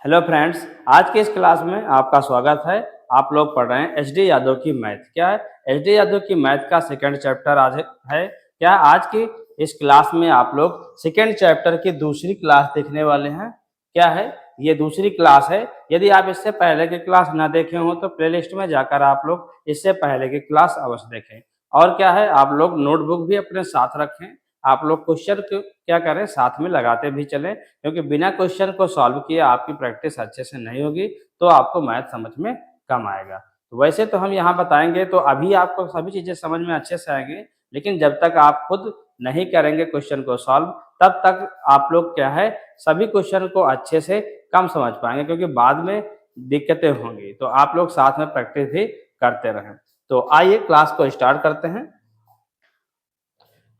Hello friends, आज के इस क्लास में आपका स्वागत है। आप लोग पढ़ रहे हैं एच.डी. यादव की मैथ। क्या है? एच.डी. यादव की मैथ का सेकंड चैप्टर आज है। क्या आज की इस क्लास में आप लोग सेकंड चैप्टर की दूसरी क्लास देखने वाले हैं। क्या है? ये दूसरी क्लास है। यदि आप इससे पहले की क्लास ना देखे हो तो प्लेलिस्ट में जाकर आप लोग इससे पहले की क्लास अवश्य देखें। और क्या है, आप लोग नोटबुक भी अपने साथ रखें। आप लोग क्वेश्चन क्या करें, साथ में लगाते भी चलें, क्योंकि बिना क्वेश्चन को सॉल्व किए आपकी प्रैक्टिस अच्छे से नहीं होगी तो आपको मैथ समझ में कम आएगा। तो वैसे तो हम यहाँ बताएंगे तो अभी आपको सभी चीजें समझ में अच्छे से आएंगे, लेकिन जब तक आप खुद नहीं करेंगे क्वेश्चन को सॉल्व तब तक आप लोग क्या है सभी क्वेश्चन को अच्छे से कम समझ पाएंगे, क्योंकि बाद में दिक्कतें होंगी। तो आप लोग साथ में प्रैक्टिस भी करते रहें। तो आइए क्लास को स्टार्ट करते हैं।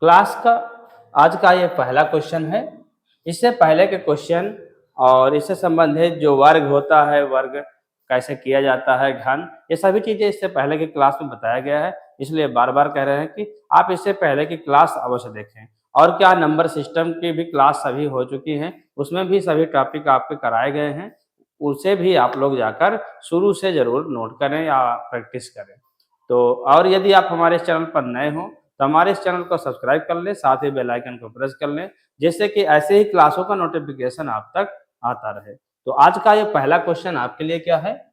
क्लास का आज का ये पहला क्वेश्चन है। इससे पहले के क्वेश्चन और इससे संबंधित जो वर्ग होता है, वर्ग कैसे किया जाता है, घन, ये सभी चीजें इससे पहले की क्लास में बताया गया है। इसलिए बार बार कह रहे हैं कि आप इससे पहले की क्लास अवश्य देखें। और क्या, नंबर सिस्टम की भी क्लास सभी हो चुकी हैं, उसमें भी सभी टॉपिक आपके कराए गए हैं। उसे भी आप लोग जाकर शुरू से जरूर नोट करें या प्रैक्टिस करें। तो और यदि आप हमारे इस चैनल पर नए हो तो हमारे इस चैनल को सब्सक्राइब कर लें, साथ ही बेल आइकन को प्रेस कर लें, जिससे कि ऐसे ही क्लासों का नोटिफिकेशन आप तक आता रहे। तो आज का ये पहला क्वेश्चन आपके लिए क्या है?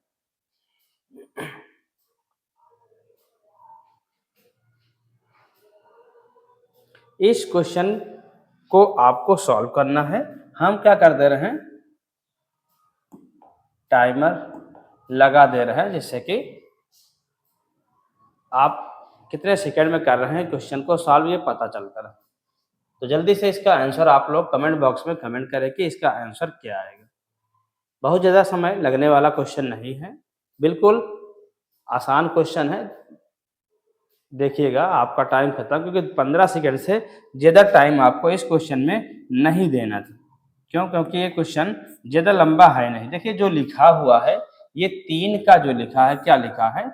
इस क्वेश्चन को आपको सॉल्व करना है। हम क्या कर दे रहे हैं, टाइमर लगा दे रहे हैं, जिससे कि आप कितने सेकंड में कर रहे हैं क्वेश्चन को सॉल्व ये पता चलता रहे। तो जल्दी से इसका आंसर आप लोग कमेंट बॉक्स में कमेंट करें कि इसका आंसर क्या आएगा। बहुत ज़्यादा समय लगने वाला क्वेश्चन नहीं है, बिल्कुल आसान क्वेश्चन है। देखिएगा आपका टाइम खत्म, क्योंकि 15 सेकंड से ज़्यादा टाइम आपको इस क्वेश्चन में नहीं देना था। क्यों? क्योंकि ये क्वेश्चन ज़्यादा लंबा है नहीं। देखिए जो लिखा हुआ है, ये 3 का जो लिखा है, क्या लिखा है,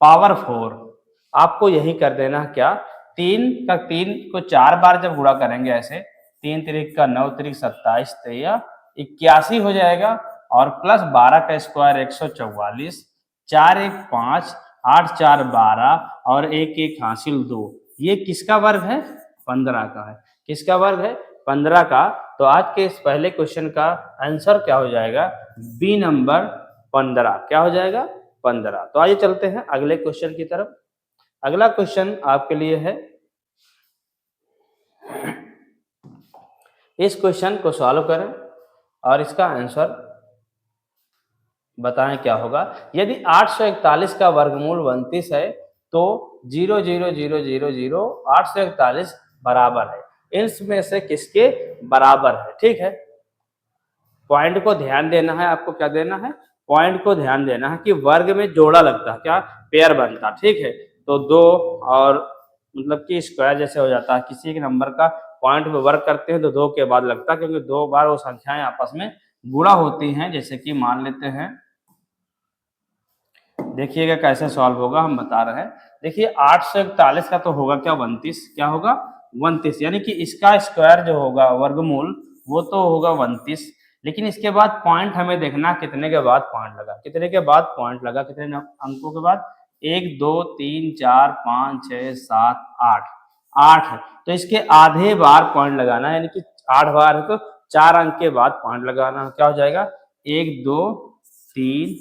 पावर 4। आपको यही कर देना। क्या, 3 को 4 बार जब गुणा करेंगे ऐसे, 3 तिरिक का 9 तिरिक 27 तेया 81 हो जाएगा, और प्लस 12 का स्क्वायर 144, 4 1 5, 8 4 12, और 1 1 हासिल 2। ये किसका वर्ग है? 15 का है। किसका वर्ग है? 15 का। तो आज के इस पहले क्वेश्चन का आंसर क्या हो जाएगा? B number 15। क्या हो जाएगा? 15। तो आइए चलते हैं अगले क्वेश्चन की तरफ। अगला क्वेश्चन आपके लिए है, इस क्वेश्चन को सॉल्व करें और इसका आंसर बताएं क्या होगा। यदि 841 का वर्गमूल 29 है तो 0,0,0,0,0 841 बराबर है। इनमें से किसके बराबर है? ठीक है, पॉइंट को ध्यान देना है। आपको क्या देना है? पॉइंट को ध्यान देना है कि वर्ग में जोड़ा लगता है, क्या पेयर बनता। ठीक है, तो 2 और मतलब कि स्क्वायर जैसे हो जाता है, किसी एक नंबर का पॉइंट में वर्ग करते हैं तो 2 के बाद लगता है, क्योंकि 2 बार वो संख्याएं आपस में गुणा होती हैं। जैसे कि मान लेते हैं, देखिएगा कैसे सॉल्व होगा, हम बता रहे हैं। देखिए 841 का तो होगा क्या, 29। क्या होगा? 29, यानी कि इसका स्क्वायर जो होगा, वर्गमूल, वो तो होगा 29। लेकिन इसके बाद पॉइंट हमें देखना, कितने के बाद पॉइंट लगा, कितने के बाद पॉइंट लगा, कितने अंकों के बाद, 1 2 3 4 5 6 7 8 8 है। तो इसके आधे बार पॉइंट लगाना है, यानी कि 8 बार है तो 4 अंक के बाद पॉइंट लगाना। क्या हो जाएगा? 1 2 3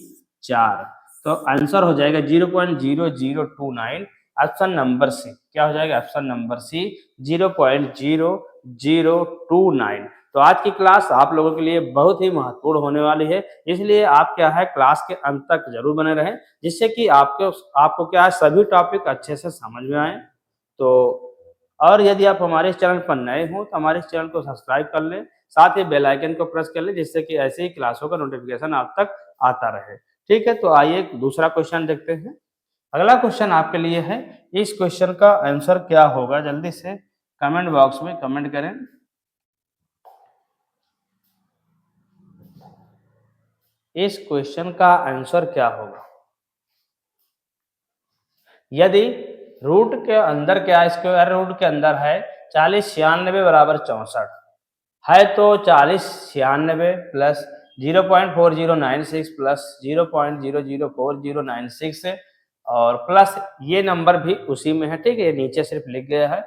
4। तो आंसर हो जाएगा 0.0029। Option number C. क्या हो जाएगा? Option number C, 0.0029। तो आज की क्लास आप लोगों के लिए बहुत ही महत्वपूर्ण होने वाली है, इसलिए आप क्या है क्लास के अंत तक जरूर बने रहें, जिससे कि आपको क्या है सभी टॉपिक अच्छे से समझ में आए। तो और यदि आप हमारे इस चैनल पर नए हो तो हमारे इस चैनल को सब्सक्राइब कर लें, साथ ही बेल आइकन को प्रेस कर लें, जिससे कि ऐसे ही क्लासों का नोटिफिकेशन आप तक आता रहे। ठीक है, तो आइए दूसरा क्वेश्चन देखते हैं। अगला क्वेश्चन आपके लिए है, इस क्वेश्चन का आंसर क्या होगा? जल्दी से कमेंट बॉक्स में कमेंट करें। इस क्वेश्चन का आंसर क्या होगा? यदि रूट के अंदर क्या, स्क्वायर रूट के अंदर है 40 96 बराबर 64 है, तो 40 96 प्लस 0.4096 प्लस 0.004096 और प्लस ये नंबर भी उसी में है, ठीक है, नीचे सिर्फ लिख गया है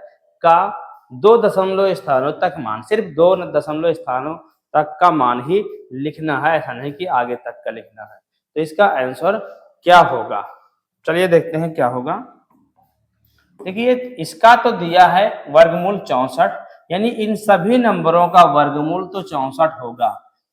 का 2 दशमलव स्थानों तक मान, सिर्फ 2 दशमलव स्थानों तक का मान ही लिखना है, ऐसा नहीं कि आगे तक का लिखना है। तो इसका आंसर क्या होगा, चलिए देखते हैं क्या होगा। देखिए इसका तो दिया है वर्गमूल 64, यानी इन सभी नंबरों का वर्गमूल तो 64 होगा।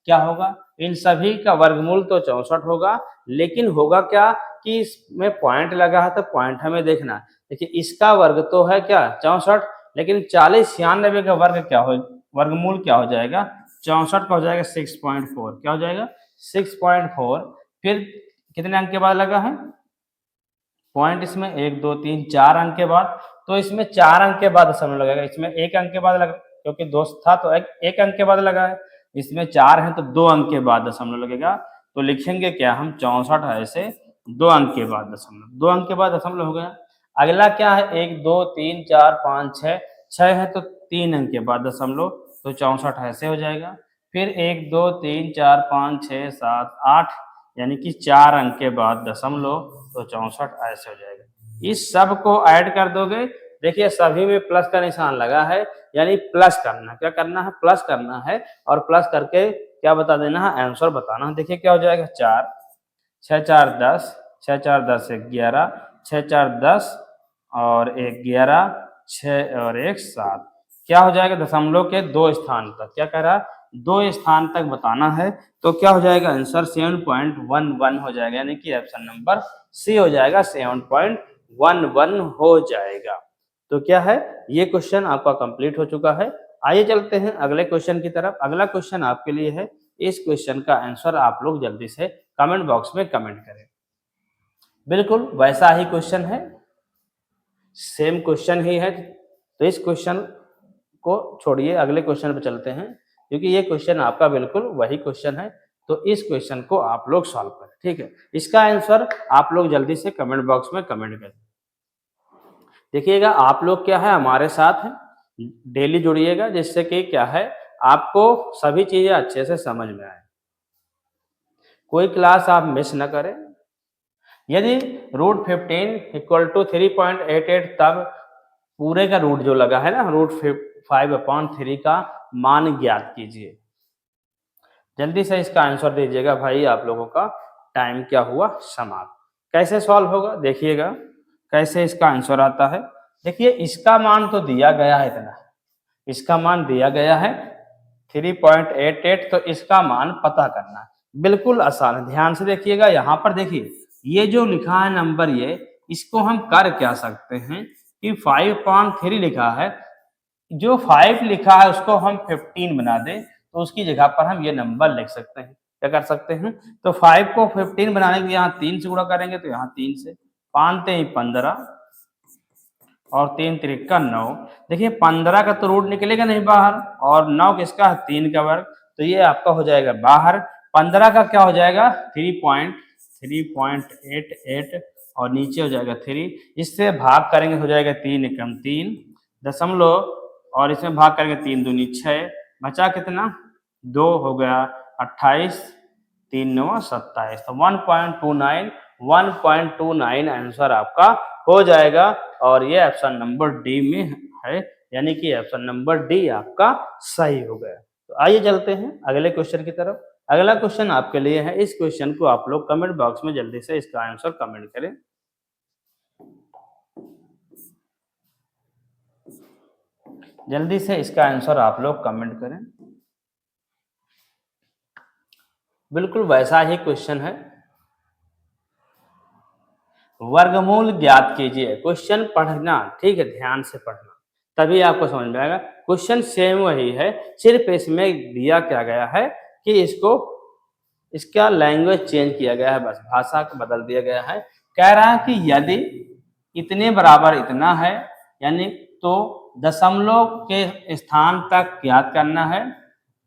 क्या होगा, इन सभी का वर्गमूल तो 64 होगा, लेकिन होगा क्या कि इसमें पॉइंट लगा है तो पॉइंट हमें देखना है। देखिए इसका वर्ग तो है क्या 64, लेकिन 40 96 का वर्ग क्या हो, वर्गमूल क्या हो जाएगा 64 का हो जाएगा 6.4, क्या हो जाएगा 6.4। फिर कितने अंक के बाद लगा है पॉइंट, इसमें 1 2 3 4 अंक के बाद, तो इसमें 4 अंक के बाद दशमलव लगेगा, इसमें 1 अंक के बाद लगा, क्योंकि दोस्त था तो एक अंक के बाद लगा है, इसमें 4 है तो 2 अंक के बाद दशमलव लगेगा। तो लिखेंगे क्या हम 64 है ऐसे 2 अंक के बाद दशमलव, 2 अंक के बाद दशमलव हो गया। अगला क्या है 1 2 3 4 5 6, 6 है तो 3 अंक के बाद दशमलव, तो 64 ऐसे हो जाएगा। फिर 1 2 3 4 5 6 7 8, यानी कि 4 अंक के बाद दशमलव, तो 64 ऐसे हो जाएगा। इस सब को ऐड कर दोगे, देखिए सभी में प्लस का निशान लगा है, यानी प्लस करना, क्या करना है प्लस करना है, और प्लस करके क्या बता देना है आंसर बताना है। देखिए क्या हो जाएगा 4 6 4 10, 6 4 10 11, 6 4 10 और 1 11, 6 और 1 7, क्या हो जाएगा दशमलव के 2 स्थान तक, क्या कह रहा है 2 स्थान तक बताना है, तो क्या हो जाएगा आंसर 7.11 हो जाएगा, यानी कि ऑप्शन नंबर सी हो जाएगा 7.11 हो जाएगा। तो क्या है ये क्वेश्चन आपका कंप्लीट हो चुका है। आइए चलते हैं अगले क्वेश्चन की तरफ। अगला क्वेश्चन आपके लिए है, इस क्वेश्चन का आंसर आप लोग जल्दी से कमेंट बॉक्स में कमेंट करें। बिल्कुल वैसा ही क्वेश्चन है, सेम क्वेश्चन ही है, तो इस क्वेश्चन को छोड़िए अगले क्वेश्चन पे चलते हैं, क्योंकि ये क्वेश्चन आपका बिल्कुल वही क्वेश्चन है। तो इस क्वेश्चन को आप लोग सॉल्व करें, ठीक है। इसका आंसर आप लोग जल्दी से कमेंट बॉक्स में कमेंट करें। देखिएगा आप लोग क्या है हमारे साथ डेली जुड़िएगा, जिससे कि क्या है आपको सभी चीजें अच्छे से समझ में आए, कोई क्लास आप मिस न करें। यदि √15 = 3.88, तब पूरे का रूट जो लगा है ना √5/3 का मान ज्ञात कीजिए। जल्दी से इसका आंसर दीजिएगा भाई, आप लोगों का टाइम क्या हुआ समाप्त। कैसे सॉल्व होगा देखिएगा, कैसे इसका आंसर आता है। देखिए इसका मान तो दिया गया है इतना, इसका मान दिया गया है 3.88, तो इसका मान पता करना है, बिल्कुल आसान है। ध्यान से देखिएगा, यहाँ पर देखिए ये जो लिखा है नंबर, ये इसको हम कर क्या सकते हैं कि 5.3 लिखा है, जो 5 लिखा है उसको हम 15 बना दें, तो उसकी जगह पर हम ये नंबर लिख सकते हैं। क्या कर सकते हैं, तो 5 को 15 बनाने के लिए यहाँ 3 से गुणा करेंगे, तो यहाँ 3 से 5 3 15 और 3 3 9। देखिए 15 का तो रूट निकलेगा नहीं बाहर, और 9 किसका है 3 का वर्ग, तो ये आपका हो जाएगा बाहर। 15 का क्या हो जाएगा 3.88 और नीचे हो जाएगा 3, इससे भाग करेंगे हो जाएगा 3 एकम 3 दशमलव, और इसमें भाग करेंगे 3 दूनी 6, बचा कितना 2 हो गया 28, 3 9 27, तो 1.29 आंसर आपका हो जाएगा, और ये ऑप्शन नंबर डी में है, यानी कि ऑप्शन नंबर डी आपका सही हो गया। तो आइए चलते हैं अगले क्वेश्चन की तरफ। अगला क्वेश्चन आपके लिए है, इस क्वेश्चन को आप लोग कमेंट बॉक्स में जल्दी से इसका आंसर कमेंट करें। जल्दी से इसका आंसर आप लोग कमेंट करें। बिल्कुल वैसा ही क्वेश्चन है, वर्गमूल ज्ञात कीजिए। क्वेश्चन पढ़ना, ठीक है, ध्यान से पढ़ना, तभी आपको समझ में आएगा। क्वेश्चन सेम वही है, सिर्फ इसमें दिया क्या गया है कि इसको इसका लैंग्वेज चेंज किया गया है, बस भाषा को बदल दिया गया है। कह रहा है कि यदि इतने बराबर इतना है, यानी तो दशमलव के स्थान तक ज्ञात करना है,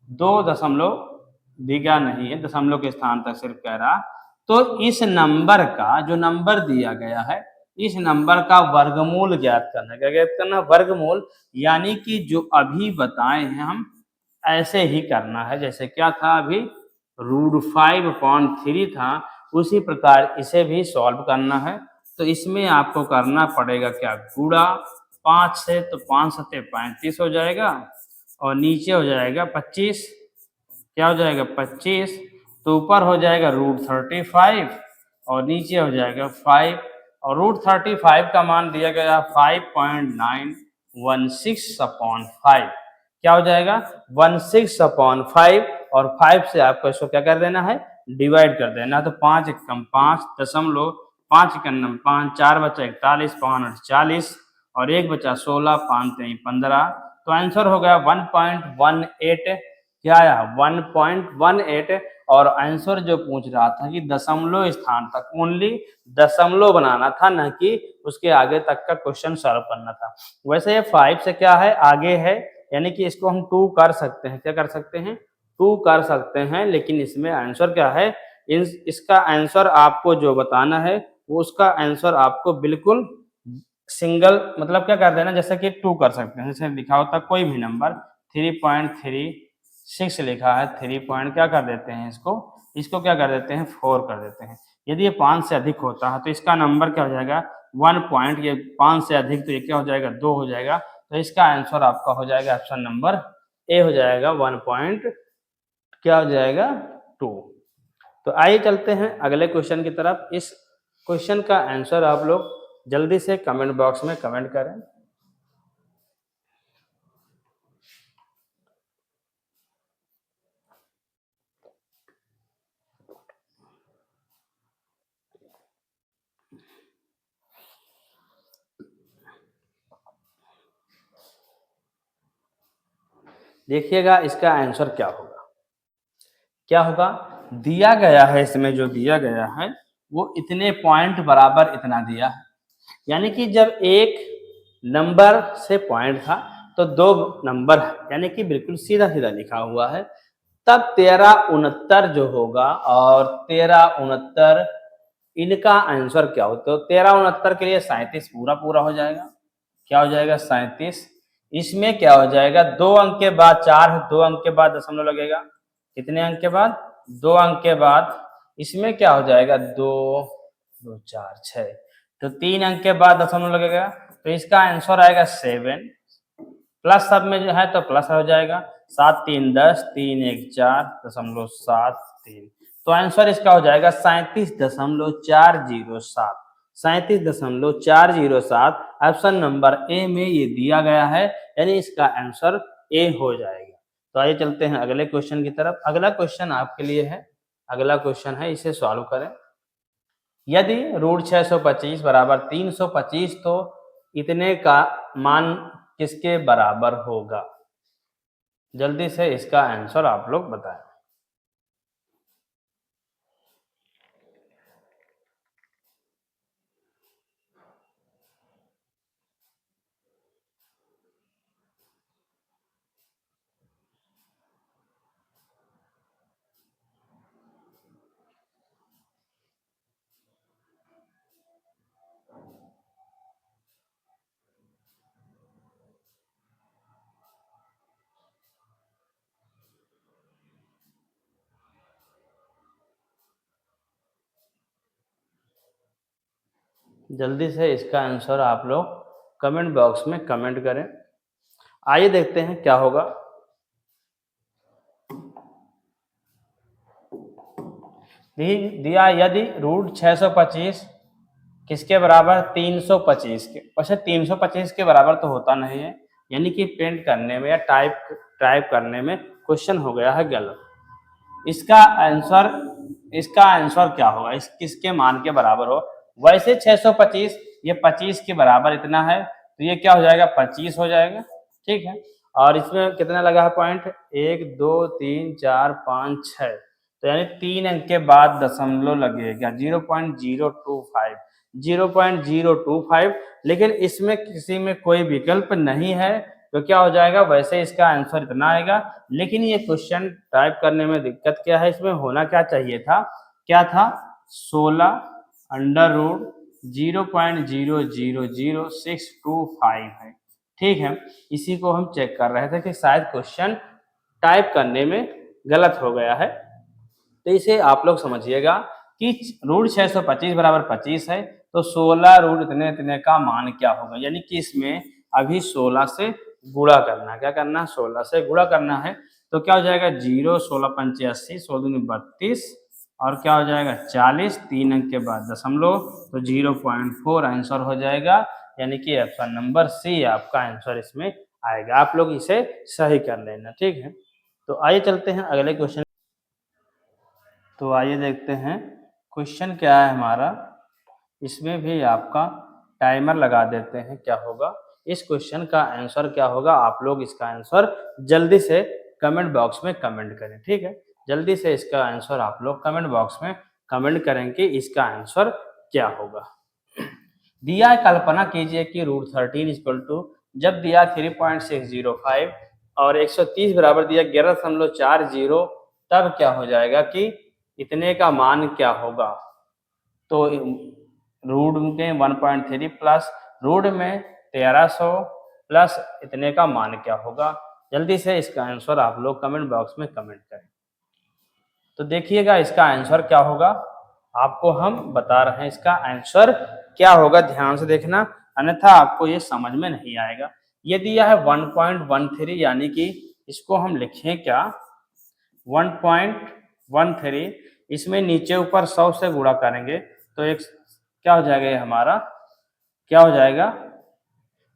2 दशमलव दिया नहीं है, दशमलव के स्थान तक सिर्फ कह रहा, तो इस नंबर का जो नंबर दिया गया है, इस नंबर का वर्गमूल ज्ञात करना। क्या ज्ञात करना वर्गमूल, यानी कि जो अभी बताए हैं हम ऐसे ही करना है, जैसे क्या था अभी √5/3 था, उसी प्रकार इसे भी सॉल्व करना है। तो इसमें आपको करना पड़ेगा क्या, गुणा 5 से, तो 5 सत्ते 35 हो जाएगा और नीचे हो जाएगा 25, क्या हो जाएगा 25, तो ऊपर हो जाएगा √35 और नीचे हो जाएगा 5, और √35 का मान दिया गया 5.916/5, क्या हो जाएगा 16/5, और 5 से आपको इसको क्या कर देना है, डिवाइड कर देना। तो 5 एकम 5 दशमलव 5 एकम 5, 4 बचा 41, 5 8 40 और 1 बचा 16, 5 3 15। तो आंसर हो गया 1.18, क्या आया 1.18। और आंसर जो पूछ रहा था कि दशमलव स्थान तक, ओनली दशमलव बनाना था, न कि उसके आगे तक का क्वेश्चन सॉल्व करना था। वैसे ये 5 से क्या है, आगे है, यानी कि इसको हम 2 कर सकते हैं, क्या कर सकते हैं, 2 कर सकते हैं, लेकिन इसमें आंसर क्या है, इसका आंसर आपको जो बताना है वो उसका आंसर आपको बिल्कुल सिंगल, मतलब क्या कर देना, जैसे कि 2 कर सकते हैं, जैसे लिखा होता कोई भी नंबर 3.36 लिखा है, 3 पॉइंट क्या कर देते हैं, इसको क्या कर देते हैं 4 कर देते हैं। यदि ये 5 से अधिक होता है तो इसका नंबर क्या हो जाएगा 1 पॉइंट, ये 5 से अधिक तो ये क्या हो जाएगा 2 हो जाएगा। तो इसका आंसर आपका हो जाएगा ऑप्शन नंबर ए हो जाएगा 1 पॉइंट, क्या हो जाएगा 2। तो आइए चलते हैं अगले क्वेश्चन की तरफ। इस क्वेश्चन का आंसर आप लोग जल्दी से कमेंट बॉक्स में कमेंट करें। देखिएगा इसका आंसर क्या होगा, क्या होगा, दिया गया है, इसमें जो दिया गया है वो इतने पॉइंट बराबर इतना दिया है, यानी कि जब एक नंबर से पॉइंट था तो 2 नंबर है, यानी कि बिल्कुल सीधा सीधा लिखा हुआ है। तब 1369 जो होगा, और 1369 इनका आंसर क्या हो, तो 1369 के लिए 37 पूरा पूरा हो जाएगा, क्या हो जाएगा 37। इसमें क्या हो जाएगा, 2 अंक के बाद 4 है, 2 अंक के बाद दशमलव लगेगा, कितने अंक के बाद 2 अंक के बाद, इसमें क्या हो जाएगा 2 2 4 6, तो 3 अंक के बाद दशमलव लगेगा, तो इसका आंसर आएगा 7। प्लस सब में जो है तो प्लस हो जाएगा, 7 3 10, 3 1 4.73, तो आंसर इसका हो जाएगा 37.407, 37.407। ऑप्शन नंबर ए में ये दिया गया है, यानी इसका आंसर ए हो जाएगा। तो आइए चलते हैं अगले क्वेश्चन की तरफ। अगला क्वेश्चन आपके लिए है, अगला क्वेश्चन है, इसे सॉल्व करें। यदि √625 बराबर 325, तो इतने का मान किसके बराबर होगा, जल्दी से इसका आंसर आप लोग बताएं। जल्दी से इसका आंसर आप लोग कमेंट बॉक्स में कमेंट करें। आइए देखते हैं क्या होगा। दिया यदि √625 किसके बराबर 325 के, वैसे 325 के बराबर तो होता नहीं है, यानी कि प्रिंट करने में या टाइप करने में क्वेश्चन हो गया है गलत। इसका आंसर क्या होगा, इस किसके मान के बराबर हो, वैसे 625 ये 25 के बराबर इतना है, तो ये क्या हो जाएगा 25 हो जाएगा, ठीक है। और इसमें कितना लगा है पॉइंट, 1 2 3 4 5 6, तो यानी 3 अंक के बाद दशमलव लगेगा 0.025, 0.025, लेकिन इसमें किसी में कोई विकल्प नहीं है, तो क्या हो जाएगा, वैसे इसका आंसर इतना आएगा। लेकिन ये क्वेश्चन टाइप करने में दिक्कत क्या है, इसमें होना क्या चाहिए था, क्या था 16√0.000625 है, ठीक है। इसी को हम चेक कर रहे थे कि शायद क्वेश्चन टाइप करने में गलत हो गया है। तो इसे आप लोग समझिएगा कि रूट 625 बराबर 25 है, तो 16 रूट इतने इतने का मान क्या होगा, यानी कि इसमें अभी 16 से गुणा करना है। क्या करना है? 16 से गुणा करना है। तो क्या हो जाएगा? 0 16 पंचे 80, 100 दूनी 32 और क्या हो जाएगा? 40, 3 अंक के बाद दशमलव, तो 0.4 आंसर हो जाएगा, यानी कि ऑप्शन नंबर सी आपका आंसर इसमें आएगा। आप लोग इसे सही कर लेना, ठीक है। तो आइए चलते हैं अगले क्वेश्चन। तो आइए देखते हैं क्वेश्चन क्या है हमारा। इसमें भी आपका टाइमर लगा देते हैं, क्या होगा इस क्वेश्चन का आंसर क्या होगा। आप लोग इसका आंसर जल्दी से कमेंट बॉक्स में कमेंट करें, ठीक है। जल्दी से इसका आंसर आप लोग कमेंट बॉक्स में कमेंट करें कि इसका आंसर क्या होगा। दिया है, कल्पना कीजिए कि रूट 13 इक्वल टू, जब दिया 3.605 और 130 बराबर दिया 11.40, तब क्या हो जाएगा कि इतने का मान क्या होगा। तो रूट में 1.3 प्लस रूट में 1300 प्लस इतने का मान क्या होगा। जल्दी से इसका आंसर आप लोग कमेंट बॉक्स में कमेंट करें। तो देखिएगा इसका आंसर क्या होगा, आपको हम बता रहे हैं इसका आंसर क्या होगा, ध्यान से देखना, अन्यथा आपको ये समझ में नहीं आएगा। ये दिया है 1.13, यानी कि इसको हम लिखें क्या, 1.13, इसमें नीचे ऊपर 100 से गुणा करेंगे तो एक क्या हो जाएगा, ये हमारा क्या हो जाएगा,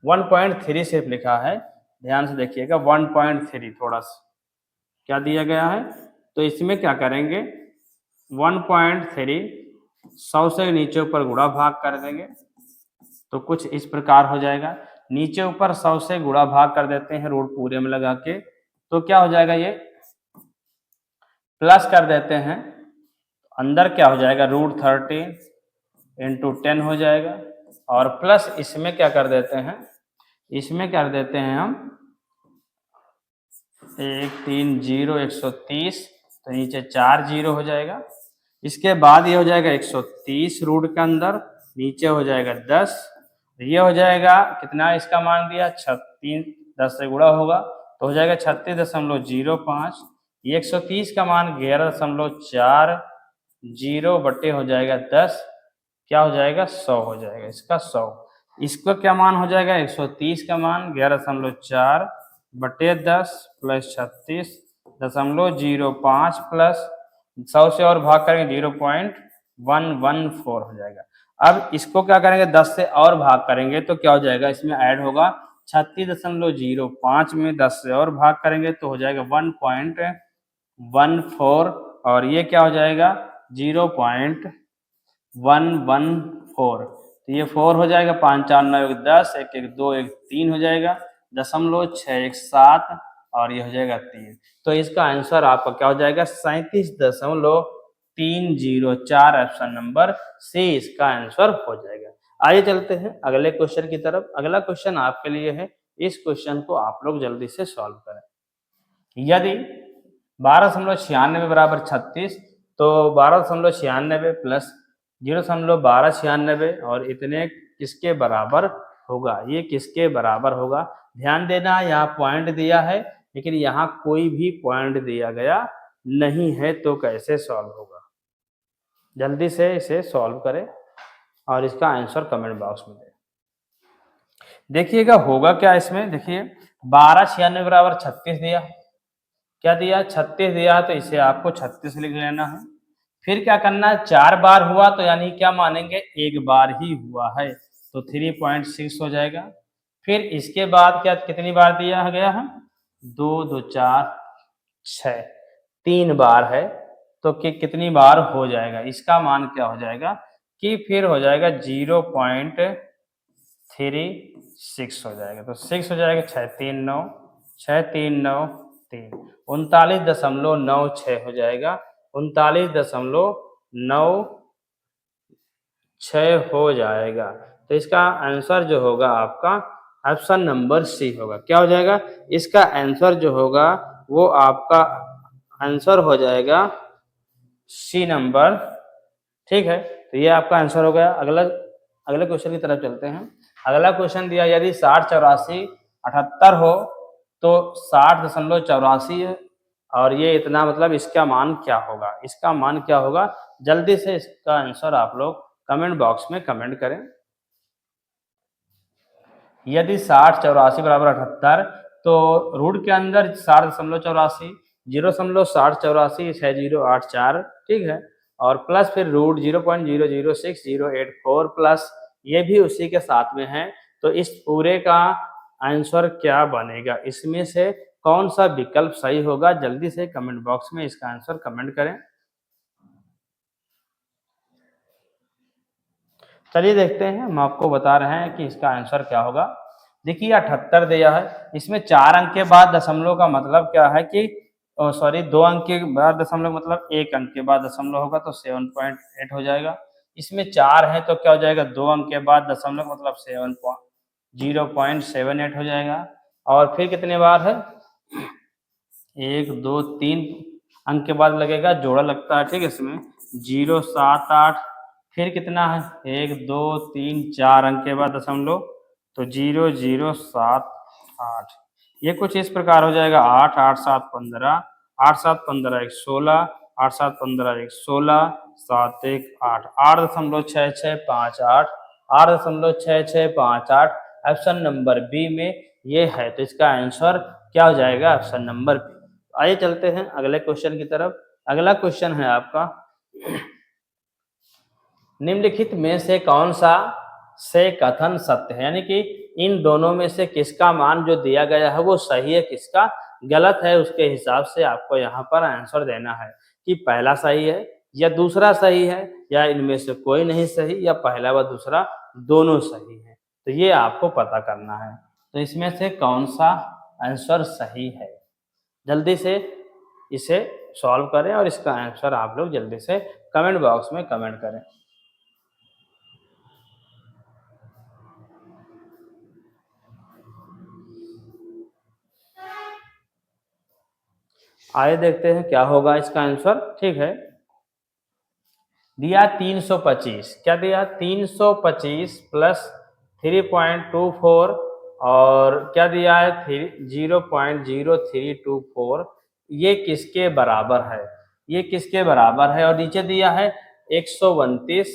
1.3 सिर्फ लिखा है, ध्यान से देखिएगा 1.3 थोड़ा सा क्या दिया गया है। तो इसमें क्या करेंगे, 1.3 100 से नीचे ऊपर गुणा भाग कर देंगे, तो कुछ इस प्रकार हो जाएगा। नीचे ऊपर 100 से गुणा भाग कर देते हैं रूट पूरे में लगा के, तो क्या हो जाएगा, ये प्लस कर देते हैं, अंदर क्या हो जाएगा, रूट 13 इंटू 10 हो जाएगा, और प्लस इसमें क्या कर देते हैं, इसमें कर देते हैं हम 130 130, तो नीचे 4 जीरो हो जाएगा। इसके बाद ये हो जाएगा 130 रूट के अंदर, नीचे हो जाएगा 10, ये हो जाएगा कितना, इसका मान दिया 36, 10 से गुणा होगा तो हो जाएगा 36.05, ये 130 का मान 11.40 बटे हो जाएगा 10, क्या हो जाएगा, 100 हो जाएगा, इसका 100। इसका क्या मान हो जाएगा, 130 का मान 11.4 बटे 10 प्लस 36.05 प्लस 100 से और भाग करेंगे 0.114 हो जाएगा। अब इसको क्या करेंगे, 10 से और भाग करेंगे तो क्या हो जाएगा, इसमें ऐड होगा 36.05 में 10 से और भाग करेंगे तो हो जाएगा 1.14, और ये क्या हो जाएगा 0.114, तो ये 4 हो जाएगा, 5 4 9 1 10, 1 1 2 1 3 हो जाएगा, 0.617 और ये हो जाएगा 3। तो इसका आंसर आपका क्या हो जाएगा, 37.304, ऑप्शन नंबर सी इसका आंसर हो जाएगा। आइए चलते हैं अगले क्वेश्चन की तरफ। अगला क्वेश्चन आपके लिए है, इस क्वेश्चन को आप लोग जल्दी से सॉल्व करें। यदि 12.96 बराबर 36, तो 12.96 प्लस 0.1296 और इतने किसके बराबर होगा, ये किसके बराबर होगा। ध्यान देना, यहाँ पॉइंट दिया है लेकिन यहाँ कोई भी पॉइंट दिया गया नहीं है, तो कैसे सॉल्व होगा। जल्दी से इसे सॉल्व करें और इसका आंसर कमेंट बॉक्स में दें। देखिएगा होगा क्या इसमें, देखिए 12.96 बराबर 36 दिया, क्या दिया 36 दिया, तो इसे आपको 36 लिख लेना है। फिर क्या करना है, 4 बार हुआ तो यानी क्या मानेंगे, एक बार ही हुआ है, तो 3.6 हो जाएगा। फिर इसके बाद क्या कितनी बार दिया गया है, 2 2 4 6, 3 बार है, तो कितनी बार हो जाएगा, इसका मान क्या हो जाएगा कि फिर हो जाएगा 0.36 हो जाएगा, तो 6 हो जाएगा, 6 3 9 6 3 9 3, 39.96 हो जाएगा, 39.96 हो जाएगा। तो इसका आंसर जो होगा आपका ऑप्शन नंबर सी होगा। क्या हो जाएगा, इसका आंसर जो होगा वो आपका आंसर हो जाएगा सी नंबर, ठीक है। तो ये आपका आंसर हो गया। अगले क्वेश्चन की तरफ चलते हैं। अगला क्वेश्चन दिया, यदि 60 84 78 हो तो 60.84 और ये इतना मतलब इसका मान क्या होगा, इसका मान क्या होगा, जल्दी से इसका आंसर आप लोग कमेंट बॉक्स में कमेंट करें। यदि 60 84 बराबर 78 तो रूट के अंदर 60.84 0.6084 6084 ठीक है, और प्लस फिर रूट 0.006084 प्लस ये भी उसी के साथ में है। तो इस पूरे का आंसर क्या बनेगा, इसमें से कौन सा विकल्प सही होगा, जल्दी से कमेंट बॉक्स में इसका आंसर कमेंट करें। चलिए देखते हैं, हम आपको बता रहे हैं कि इसका आंसर क्या होगा। देखिए 78 दिया है, इसमें 4 अंक के बाद दशमलव का मतलब क्या है कि सॉरी 2 अंक के बाद दशमलव मतलब 1 अंक के बाद दशमलव होगा तो 7.8 हो जाएगा। इसमें 4 है तो क्या हो जाएगा, 2 अंक के बाद दशमलव मतलब 0.78 हो जाएगा। और फिर कितने बार है, 1 2 3 अंक के बाद लगेगा, जोड़ा लगता है ठीक है इसमें 0.78, फिर कितना है 1 2 3 4 अंक के बाद दशमलव तो 0.078, ये कुछ इस प्रकार हो जाएगा 8 8 7 15 8 7 15 1 16 8 7 15 1 16 7 1 8 8.6658 8.6658 ऑप्शन नंबर बी में ये है। तो इसका आंसर क्या हो जाएगा, ऑप्शन नंबर बी। आइए चलते हैं अगले क्वेश्चन की तरफ। अगला क्वेश्चन है आपका, निम्नलिखित में से कौन सा से कथन सत्य है, यानी कि इन दोनों में से किसका मान जो दिया गया है वो सही है, किसका गलत है, उसके हिसाब से आपको यहाँ पर आंसर देना है कि पहला सही है या दूसरा सही है या इनमें से कोई नहीं सही या पहला व दूसरा दोनों सही है। तो ये आपको पता करना है, तो इसमें से कौन सा आंसर सही है, जल्दी से इसे सॉल्व करें और इसका आंसर आप लोग जल्दी से कमेंट बॉक्स में कमेंट करें। आइए देखते हैं क्या होगा इसका आंसर। ठीक है, दिया 325, क्या दिया 325 प्लस 3.24 और क्या दिया है 0.0324, ये किसके बराबर है, ये किसके बराबर है, और नीचे दिया है 129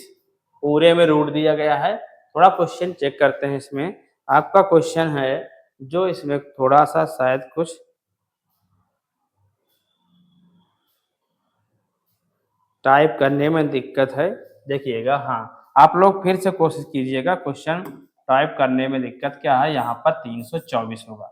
पूरे में रूट दिया गया है। थोड़ा क्वेश्चन चेक करते हैं, इसमें आपका क्वेश्चन है जो इसमें थोड़ा सा शायद कुछ टाइप करने में दिक्कत है, देखिएगा। हाँ, आप लोग फिर से कोशिश कीजिएगा, क्वेश्चन टाइप करने में दिक्कत क्या है, यहाँ पर 324 होगा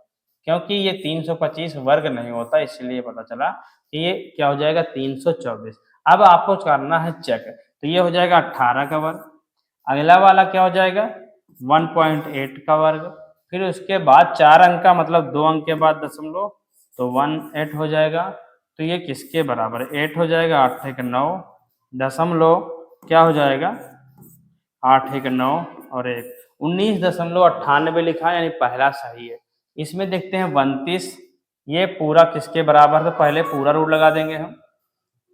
क्योंकि ये 325 वर्ग नहीं होता, इसलिए पता चला कि ये क्या हो जाएगा 324। अब आपको करना है चेक, तो ये हो जाएगा 18 का वर्ग, अगला वाला क्या हो जाएगा 1.8 का वर्ग, फिर उसके बाद 4 अंक का मतलब 2 अंक के बाद दशमलव तो 18 हो जाएगा। तो ये किसके बराबर है, 8 हो जाएगा, 8 एक 9 दशमलव क्या हो जाएगा 8 एक 9 और 1 19.98 लिखा है, यानी पहला सही है। इसमें देखते हैं 32, ये पूरा किसके बराबर, तो पहले पूरा रूट लगा देंगे हम,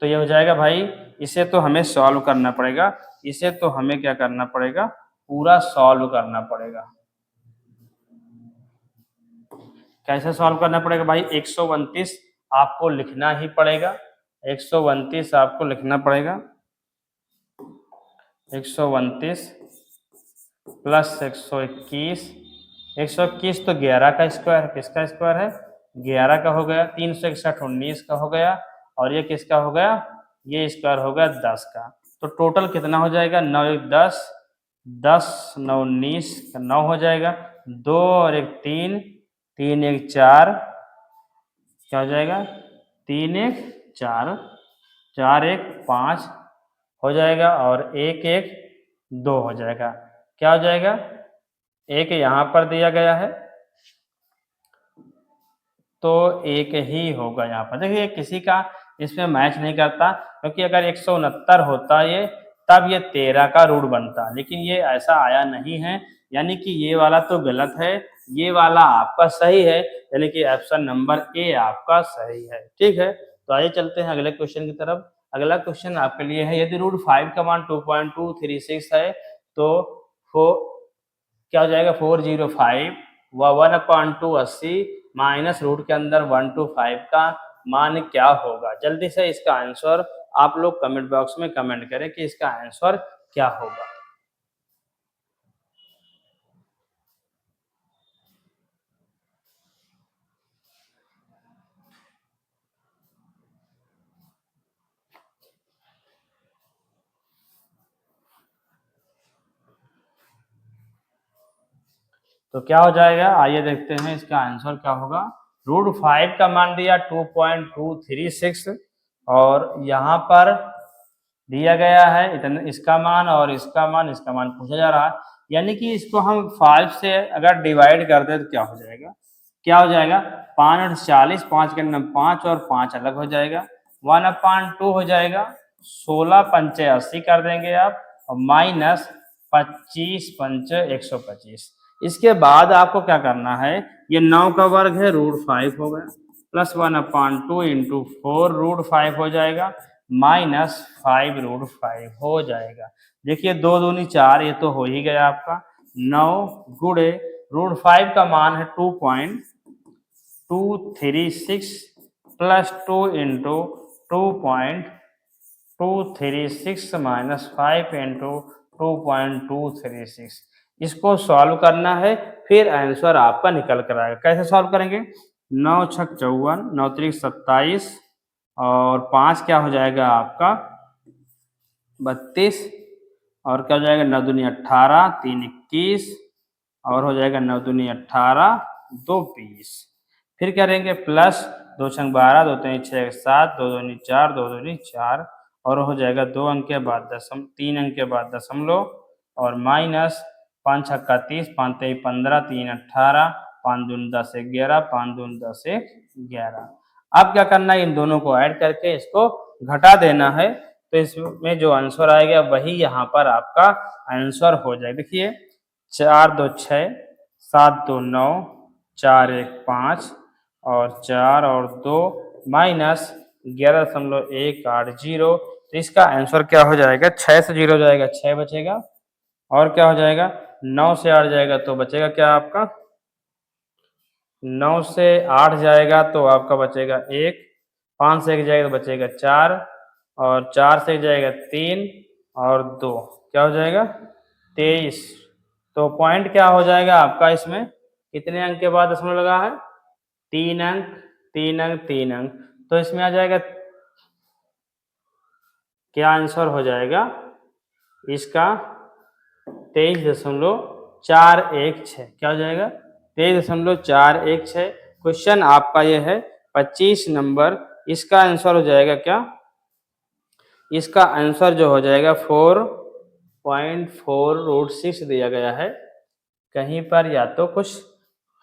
तो ये हो जाएगा भाई, इसे तो हमें सॉल्व करना पड़ेगा, इसे तो हमें क्या करना पड़ेगा, पूरा सॉल्व करना पड़ेगा। कैसे सॉल्व करना पड़ेगा भाई, 129 आपको लिखना ही पड़ेगा, 129 आपको लिखना पड़ेगा, 129 प्लस 121, 121 तो 11 का स्क्वायर है, किसका स्क्वायर है 11 का हो गया, 361 19 का हो गया, और ये किसका हो गया, ये स्क्वायर हो गया 10 का। तो टोटल कितना हो जाएगा 9 एक 10, 10 9 19 का 9 हो जाएगा, 2 और 1 3, 3 एक 4, क्या हो जाएगा 3 एक 4, 4 एक 5 हो जाएगा, और 1 एक 2 हो जाएगा। क्या हो जाएगा, एक यहाँ पर दिया गया है तो एक ही होगा यहाँ पर। देखिए किसी का इसमें मैच नहीं करता, क्योंकि अगर 169 होता ये तब ये 13 का रूट बनता, लेकिन ये ऐसा आया नहीं है, यानी कि ये वाला तो गलत है, ये वाला आपका सही है, यानी कि ऑप्शन नंबर ए आपका सही है। ठीक है, तो आइए चलते हैं अगले क्वेश्चन की तरफ। अगला क्वेश्चन आपके लिए है, यदि रूट 5 का मान 2.236 है तो क्या हो जाएगा 405 व 1/280 माइनस रूट के अंदर 1 to 5 का मान क्या होगा। जल्दी से इसका आंसर आप लोग कमेंट बॉक्स में कमेंट करें कि इसका आंसर क्या होगा। तो क्या हो जाएगा, आइए देखते हैं इसका आंसर क्या होगा। √5 का मान दिया 2.236 और यहाँ पर दिया गया है इतना इसका मान और इसका मान पूछा जा रहा है। यानी कि इसको हम 5 से अगर डिवाइड कर दे तो क्या हो जाएगा, 5 और 40, 5 के अंदर 5 और 5 अलग हो जाएगा, 1/2 हो जाएगा, 16 पंचे 80 कर देंगे आप और माइनस 25 पंचे 125। इसके बाद आपको क्या करना है, ये 9 का वर्ग है √5 हो गया, प्लस 1/2 इंटू 4 √5 हो जाएगा, माइनस 5 √5 हो जाएगा। देखिए 2 दूनी 4, ये तो हो ही गया आपका। 9 गुणे √5 का मान है 2.236 प्लस 2 इंटू 2.236 माइनस 5 इंटू 2.236। इसको सॉल्व करना है, फिर आंसर आपका निकल कर आएगा। कैसे सॉल्व करेंगे, 9 छक 54, 9 त्रिक 27 और 5 क्या हो जाएगा आपका 32 और क्या हो जाएगा 9 दूनी 18, 3 21 और हो जाएगा 9 दूनी 18, 2 20। फिर करेंगे प्लस 2 छंग 12, 2 तीन 6 7, 2 दूनी 4, 2 दूनी 4 और हो जाएगा 2 अंक के बाद 3 अंक के बाद दशमलव और माइनस 5 छक्का 30, 5 तेईस 15, 3 18, 5 दूनी 10 11, 5 दूनी 10 11। अब क्या करना है, इन दोनों को ऐड करके इसको घटा देना है, तो इसमें जो आंसर आएगा वही यहाँ पर आपका आंसर हो जाएगा। देखिए 4 2 6, 7 2 9, 4 1 5 और 4 और 2 माइनस 11.180। तो इसका आंसर क्या हो जाएगा, 6 से 0 जाएगा 6 बचेगा और क्या हो जाएगा 9 से 8 जाएगा तो बचेगा क्या आपका 9 से 8 जाएगा तो आपका बचेगा 1, 5 से 1 जाएगा तो बचेगा 4 और 4 से 1 जाएगा 3 और 2 क्या हो जाएगा 23। तो पॉइंट क्या हो जाएगा आपका, इसमें कितने अंक के बाद दशमलव लगा है 3 अंक 3 अंक 3 अंक। तो इसमें आ जाएगा क्या आंसर हो जाएगा इसका 23.416। क्या हो जाएगा 23.416। क्वेश्चन आपका ये है 25 नंबर। इसका आंसर हो जाएगा क्या, इसका आंसर जो हो जाएगा 4.4√6 दिया गया है। कहीं पर या तो कुछ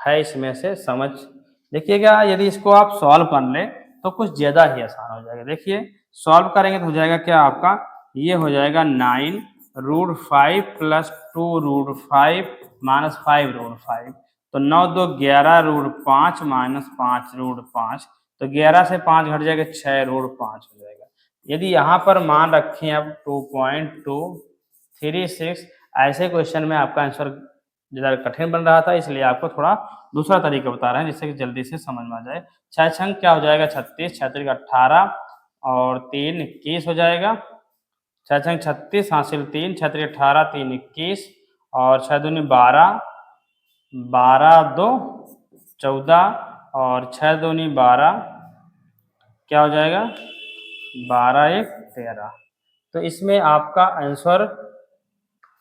है इसमें से समझ, देखिएगा यदि इसको आप सॉल्व कर लें तो कुछ ज़्यादा ही आसान हो जाएगा। देखिए सॉल्व करेंगे तो हो जाएगा क्या आपका, ये हो जाएगा 9√5 प्लस 2√5 माइनस 5√5। तो 9 2 11√5 माइनस 5√5। तो 11 से 5 घट जाएगा 6√5 हो जाएगा। यदि यहाँ पर मान रखें अब 2.236, ऐसे क्वेश्चन में आपका आंसर ज़्यादा कठिन बन रहा था, इसलिए आपको थोड़ा दूसरा तरीका बता रहे हैं जिससे कि जल्दी से समझ में आ जाए। 6 छंग क्या हो जाएगा 36, 36 18 और 3 21 हो जाएगा। 6 छंग 36 हासिल 3, 6 18, 3 21 और 6 दूनी 12, 12 2 14 और 6 दूनी 12 क्या हो जाएगा 12 1 13। तो इसमें आपका आंसर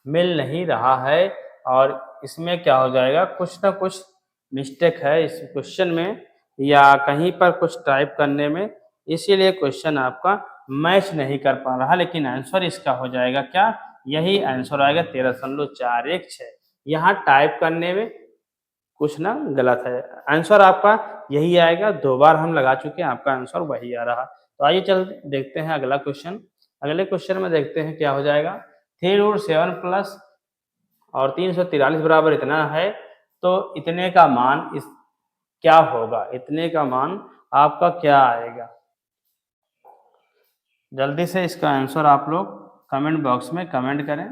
मिल नहीं रहा है और इसमें क्या हो जाएगा, कुछ ना कुछ मिस्टेक है इस क्वेश्चन में या कहीं पर कुछ टाइप करने में, इसीलिए क्वेश्चन आपका मैच नहीं कर पा रहा। लेकिन आंसर इसका हो जाएगा क्या, यही आंसर आएगा 13.416। यहाँ टाइप करने में कुछ ना गलत है, आंसर आपका यही आएगा। 2 बार हम लगा चुके हैं, आपका आंसर वही आ रहा। तो आइए चल देखते हैं अगला क्वेश्चन। अगले क्वेश्चन में देखते हैं क्या हो जाएगा। 3√7 प्लस और 343 बराबर इतना है, तो इतने का मान इस क्या होगा, इतने का मान आपका क्या आएगा। जल्दी से इसका आंसर आप लोग कमेंट बॉक्स में कमेंट करें।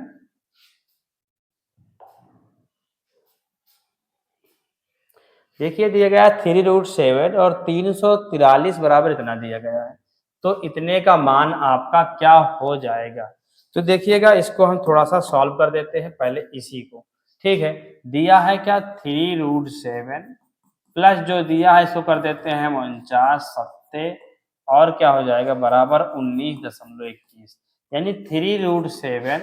देखिए दिया गया है 3√7 और 343 बराबर इतना दिया गया है, तो इतने का मान आपका क्या हो जाएगा। तो देखिएगा इसको हम थोड़ा सा सॉल्व कर देते हैं पहले इसी को। ठीक है, दिया है क्या 3√7 प्लस जो दिया है इसको कर देते हैं हम 49 और क्या हो जाएगा बराबर 19.21, यानी 3√7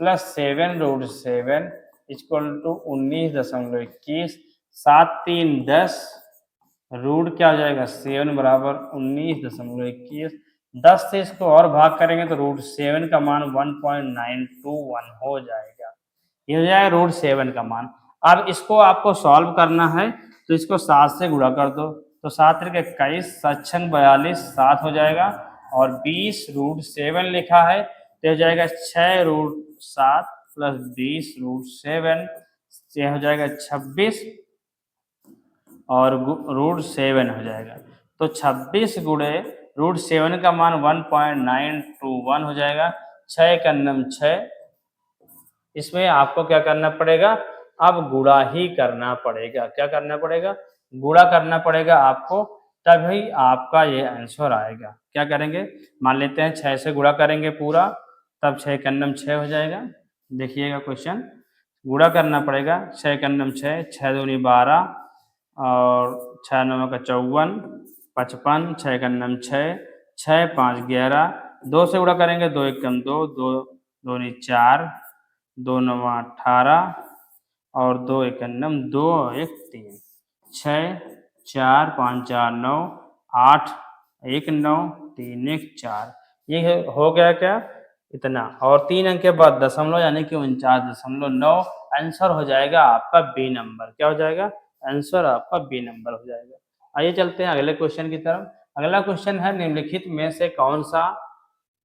प्लस 7√7 इक्वल टू 19.21, 7×3 = 10, रूट क्या हो जाएगा 7 बराबर 19.21, 10 से इसको और भाग करेंगे तो √7 का मान 1.921 हो जाएगा। ये हो जाएगा √7 का मान। अब इसको आपको सॉल्व करना है तो इसको 7 से गुणा कर दो, तो 7×21, 7×6 = 42, 7 हो जाएगा और 20√7 लिखा है तो हो जाएगा 6√7 प्लस 20√7, ये हो जाएगा 26 और √7 हो जाएगा, तो 26 गुणे √7 का मान 1.921 हो जाएगा। 6×6, इसमें आपको क्या करना पड़ेगा, अब गुणा ही करना पड़ेगा। क्या करना पड़ेगा, गुणा करना पड़ेगा आपको, तभी आपका ये आंसर आएगा। क्या करेंगे, मान लेते हैं 6 से गुणा करेंगे पूरा, तब 6×6 हो जाएगा। देखिएगा क्वेश्चन, गुणा करना पड़ेगा 6×6, 6×2 = 12 और 6×9 = 54, 55, 6×6, 6×5 = 11, 2 से गुणा करेंगे 2×1 = 2, 2×2 = 4, 2×9 = 18 और 2×1 = 2 और 1 = 3, 6, 4, 5, 4, 9, 8, 1, 9, 3, 1, 4, ये हो गया क्या इतना, और 3 अंक के बाद दशमलव यानी कि 49.9, आंसर हो जाएगा आपका बी नंबर। क्या हो जाएगा, आंसर आपका बी नंबर हो जाएगा। आइए चलते हैं अगले क्वेश्चन की तरफ। अगला क्वेश्चन है निम्नलिखित में से कौन सा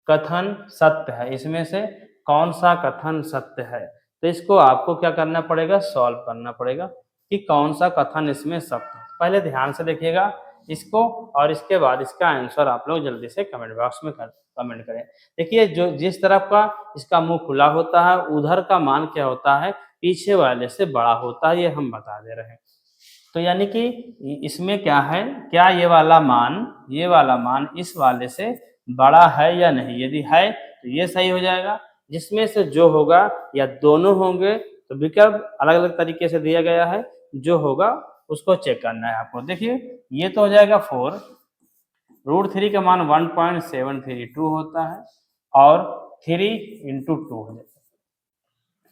कथन सत्य है, इसमें से कौन सा कथन सत्य है। तो इसको आपको क्या करना पड़ेगा, सॉल्व करना पड़ेगा कि कौन सा कथन इसमें सत्य है। पहले ध्यान से देखिएगा इसको और इसके बाद इसका आंसर आप लोग जल्दी से कमेंट बॉक्स में कमेंट करें। देखिए जो जिस तरफ का इसका मुंह खुला होता है उधर का मान क्या होता है, पीछे वाले से बड़ा होता है, ये हम बता दे रहे हैं। तो यानी कि इसमें क्या है, क्या ये वाला मान इस वाले से बड़ा है या नहीं, यदि है तो ये सही हो जाएगा। जिसमें से जो होगा या दोनों होंगे तो विकल्प अलग अलग तरीके से दिया गया है, जो होगा उसको चेक करना है आपको। देखिए ये तो हो जाएगा 4, √3 का मान 1.732 होता है और 3×2 हो जाएगा।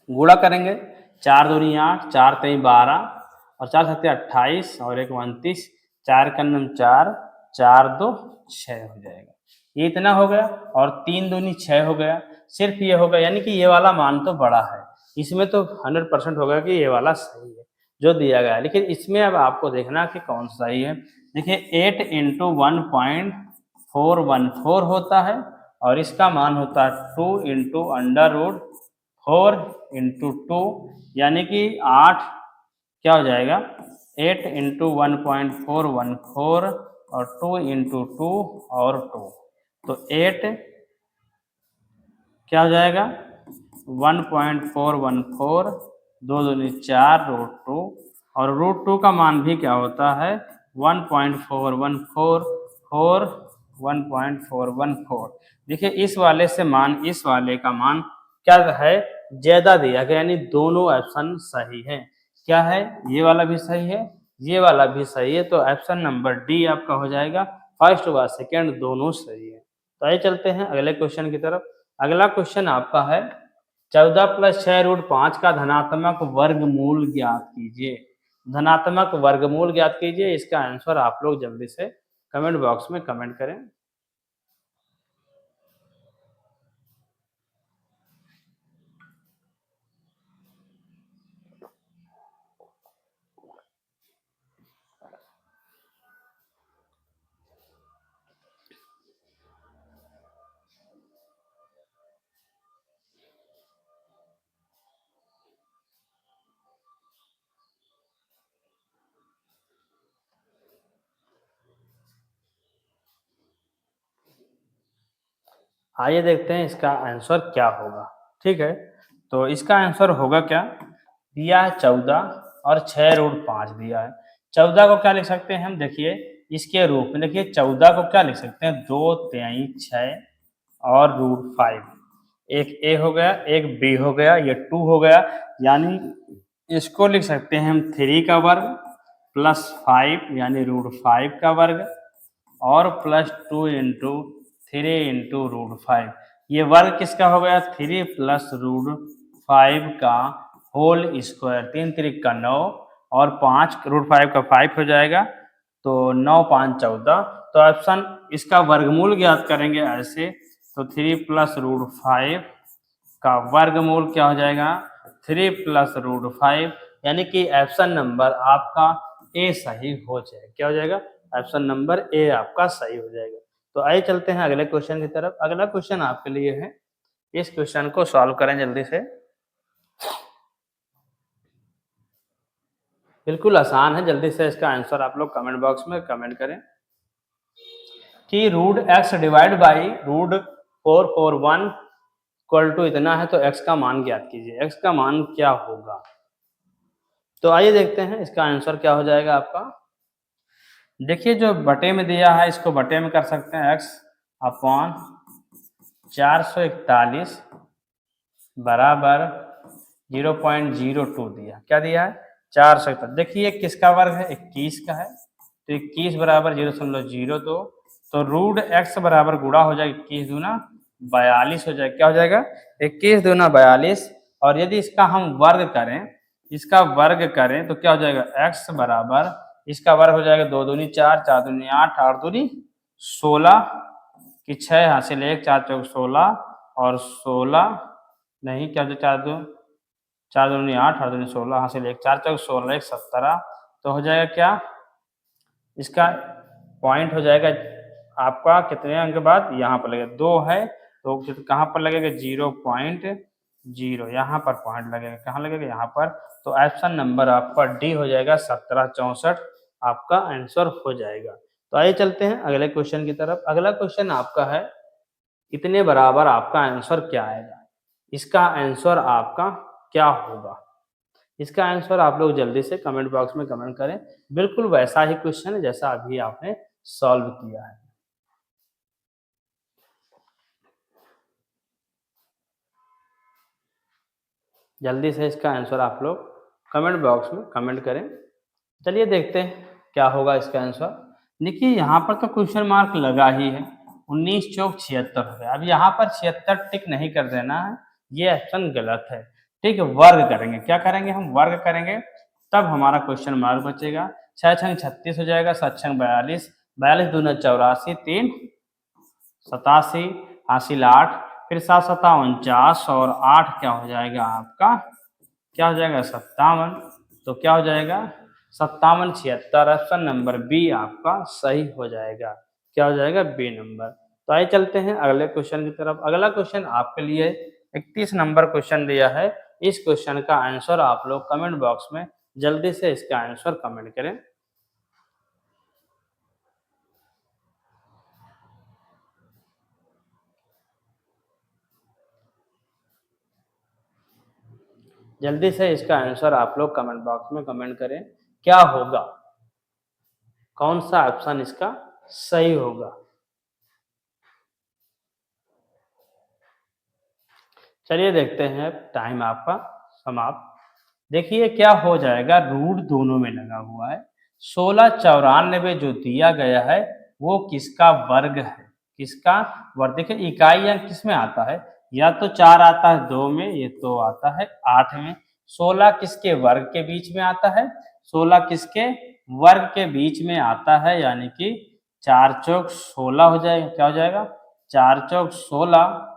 गुणा करेंगे 4×2 = 8, 4×3 = 12 और 4×7 = 28 और 1 = 29, 4×9 = 4, 4×2 = 6 हो जाएगा। ये इतना हो गया और 3×2 = 6 हो गया, सिर्फ ये होगा, यानी कि ये वाला मान तो बड़ा है, इसमें तो 100% होगा कि ये वाला सही है जो दिया गया है। लेकिन इसमें अब आपको देखना कि कौन सा सही है। देखिए 8 × 1.414 होता है और इसका मान होता है 2 × √4 × 2, यानी कि 8 क्या हो जाएगा 8 × 1.414 और 2 × 2 और 2, तो 8 क्या हो जाएगा 1.414, 2×2 = 4 √2 और √2 का मान भी क्या होता है 1.414 4 1.414। देखिए इस वाले से मान इस वाले का मान क्या है, ज्यादा दिया गया, यानी दोनों ऑप्शन सही है। क्या है, ये वाला भी सही है, ये वाला भी सही है, तो ऑप्शन नंबर डी आपका हो जाएगा, फर्स्ट व सेकेंड दोनों सही है। तो आइए चलते हैं अगले क्वेश्चन की तरफ। अगला क्वेश्चन आपका है 14 + 6√5 का धनात्मक वर्गमूल ज्ञात कीजिए। धनात्मक वर्गमूल ज्ञात कीजिए, इसका आंसर आप लोग जल्दी से कमेंट बॉक्स में कमेंट करें। आइए देखते हैं इसका आंसर क्या होगा। ठीक है, तो इसका आंसर होगा क्या, दिया है 14 और 6√5 दिया है, 14 को क्या लिख सकते हैं हम, देखिए इसके रूप में, देखिए 14 को क्या लिख सकते हैं, 2 3 6 और √5। एक ए हो गया, एक बी हो गया, ये 2 हो गया, यानी इसको लिख सकते हैं हम 3 का वर्ग प्लस 5 यानी √5 का वर्ग और प्लस 2 इंटू 3 इंटू √5। ये वर्ग किसका हो गया, 3 प्लस √5 का होल स्क्वायर, 3 3 का 9 और 5 √5 का 5 हो जाएगा, तो 9 5 14। तो ऑप्शन इसका वर्गमूल ज्ञात करेंगे ऐसे, तो 3 प्लस √5 का वर्गमूल क्या हो जाएगा, 3 प्लस √5, यानी कि ऑप्शन नंबर आपका ए सही हो जाएगा। क्या हो जाएगा, ऑप्शन नंबर ए आपका सही हो जाएगा। तो आइए चलते हैं अगले क्वेश्चन की तरफ। अगला क्वेश्चन आपके लिए है, इस क्वेश्चन को सॉल्व करें जल्दी से। बिल्कुल आसान है, जल्दी से इसका आंसर आप लोग कमेंट बॉक्स में कमेंट करें कि √x divide by √441 equal to इतना है, तो x का मान ज्ञात कीजिए। x का मान क्या होगा, तो आइए देखते हैं इसका आंसर क्या हो जाएगा आपका। देखिए जो बटे में दिया है इसको बटे में कर सकते हैं, x अपॉन 441 बराबर 0.02 दिया। क्या दिया है, 441। देखिए किसका वर्ग है, 21 का है, तो 21 बराबर 0.02, तो √x बराबर गुणा हो जाएगा 21 दूना 42 हो जाएगा। क्या हो जाएगा, 21 दूना 42, और यदि इसका हम वर्ग करें, इसका वर्ग करें तो क्या हो जाएगा, x बराबर इसका वर्ग हो जाएगा 2 दूनी 4, 4 दूनी 8, 8 दूनी 16 की 6 हासिल 1, 4 चौक 16 और 16 नहीं, क्या हो जाए 4 दूनी 8, 8 दूनी 16 हासिल 1, 4 चौक 16, 1 17। तो हो जाएगा क्या, इसका पॉइंट हो जाएगा आपका कितने अंक के बाद, यहाँ पर लगेगा 2 है, तो कहाँ पर लगेगा 0.0, यहाँ पर पॉइंट लगेगा, कहाँ लगेगा, यहाँ पर। तो ऑप्शन नंबर आपका डी हो जाएगा, 1764 आपका आंसर हो जाएगा। तो आइए चलते हैं अगले क्वेश्चन की तरफ। अगला क्वेश्चन आपका है, इतने बराबर आपका आंसर क्या आएगा, इसका आंसर आपका क्या होगा। इसका आंसर आप लोग जल्दी से कमेंट बॉक्स में कमेंट करें। बिल्कुल वैसा ही क्वेश्चन है जैसा अभी आपने सॉल्व किया है। जल्दी से इसका आंसर आप लोग कमेंट बॉक्स में कमेंट करें। चलिए देखते हैं क्या होगा इसका आंसर। देखिए यहाँ पर तो क्वेश्चन मार्क लगा ही है, 19 चौक 76 हो गया। अब यहाँ पर 76 टिक नहीं कर देना है, ये ऑप्शन गलत है। ठीक है, वर्ग करेंगे, क्या करेंगे हम, वर्ग करेंगे, तब हमारा क्वेश्चन मार्क बचेगा। 6 छंग 36 हो जाएगा, 7 छंग 42, 42 दूना 84, 3 87 हासिल 8, फिर 7 7 49 और 8 क्या हो जाएगा आपका, क्या हो जाएगा 57। तो क्या हो जाएगा 57 76, ऑप्शन नंबर बी आपका सही हो जाएगा। क्या हो जाएगा, बी नंबर। तो आइए चलते हैं अगले क्वेश्चन की तरफ। अगला क्वेश्चन आपके लिए 31 नंबर क्वेश्चन दिया है। इस क्वेश्चन का आंसर आप लोग कमेंट बॉक्स में जल्दी से इसका आंसर कमेंट करें। जल्दी से इसका आंसर आप लोग कमेंट बॉक्स में कमेंट करें, क्या होगा, कौन सा ऑप्शन इसका सही होगा। चलिए देखते हैं, टाइम आपका समाप्त। देखिए क्या हो जाएगा, रूट दोनों में लगा हुआ है। 1694 जो दिया गया है वो किसका वर्ग है, किसका वर्ग। देखिए इकाई अंक किस में आता है, या तो 4 आता है 2 में, ये तो आता है 8 में। 16 किसके वर्ग के बीच में आता है, 16 किसके वर्ग के बीच में आता है, यानी कि 4 चौक 16 हो जाएगा। क्या हो जाएगा, 4 चौक 16,